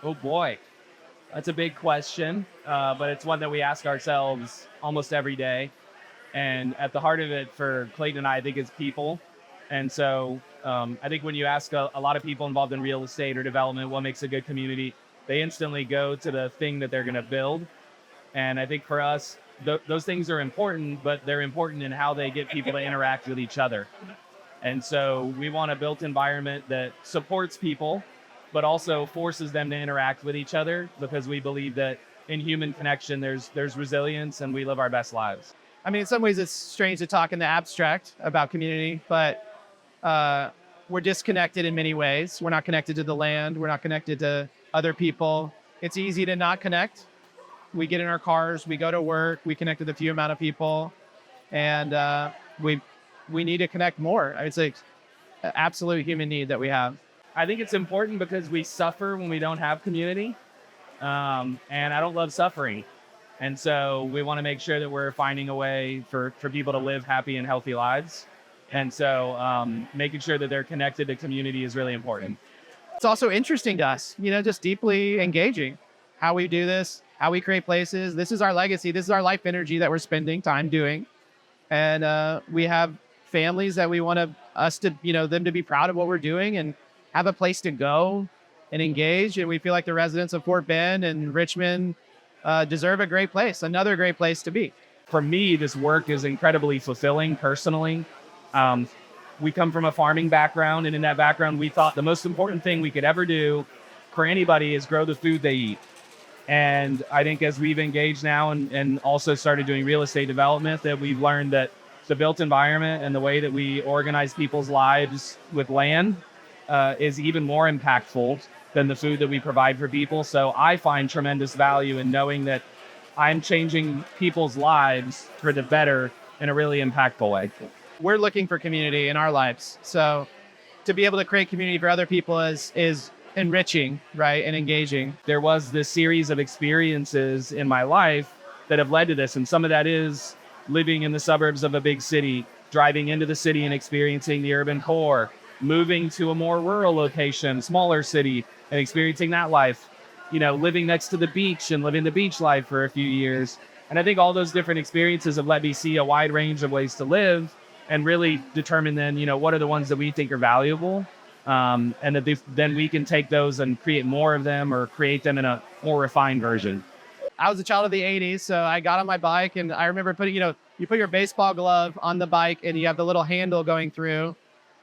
Oh boy, that's a big question, but it's one that we ask ourselves almost every day. And at the heart of it for Clayton and I think is people. And so I think when you ask a lot of people involved in real estate or development what makes a good community, they instantly go to the thing that they're going to build. And I think for us, those things are important, but they're important in how they get people to interact with each other. And so we want a built environment that supports people, but also forces them to interact with each other because we believe that in human connection, there's resilience and we live our best lives. I mean, in some ways, it's strange to talk in the abstract about community, but we're disconnected in many ways. We're not connected to the land. We're not connected to other people. It's easy to not connect. We get in our cars, we go to work, we connect with a few amount of people, and we need to connect more. I would say an absolute human need that we have. I think it's important because we suffer when we don't have community. And I don't love suffering. And so we want to make sure that we're finding a way for people to live happy and healthy lives. And so making sure that they're connected to community is really important. It's also interesting to us, just deeply engaging how we do this, how we create places. This is our legacy. This is our life energy that we're spending time doing. And we have families that we want them to be proud of what we're doing and have a place to go and engage. And we feel like the residents of Fort Bend and Richmond deserve a great place, another great place to be. For me, this work is incredibly fulfilling personally. We come from a farming background, and in that background, we thought the most important thing we could ever do for anybody is grow the food they eat. And I think as we've engaged now and also started doing real estate development, that we've learned that the built environment and the way that we organize people's lives with land is even more impactful than the food that we provide for people. So I find tremendous value in knowing that I'm changing people's lives for the better in a really impactful way. We're looking for community in our lives. So to be able to create community for other people is enriching, right, and engaging. There was this series of experiences in my life that have led to this. And some of that is living in the suburbs of a big city, driving into the city and experiencing the urban core, moving to a more rural location, smaller city, and experiencing that life, living next to the beach and living the beach life for a few years. And I think all those different experiences have let me see a wide range of ways to live and really determine then, what are the ones that we think are valuable. And that then we can take those and create more of them or create them in a more refined version. I was a child of the 80s, so I got on my bike and I remember putting, you put your baseball glove on the bike and you have the little handle going through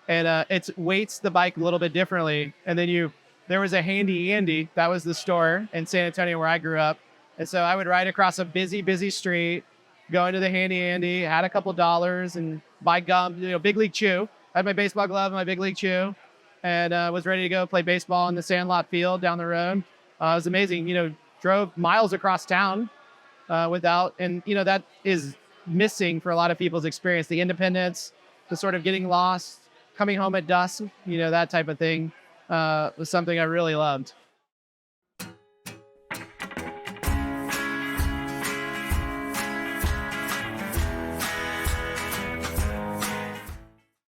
and it weights the bike a little bit differently. And then there was a Handy Andy, that was the store in San Antonio where I grew up. And so I would ride across a busy street, go into the Handy Andy, had a couple dollars and buy gum, Big League Chew. I had my baseball glove and my Big League Chew and was ready to go play baseball in the Sandlot field down the road. It was amazing, drove miles across town that is missing for a lot of people's experience. The independence, the sort of getting lost, coming home at dusk, that type of thing was something I really loved.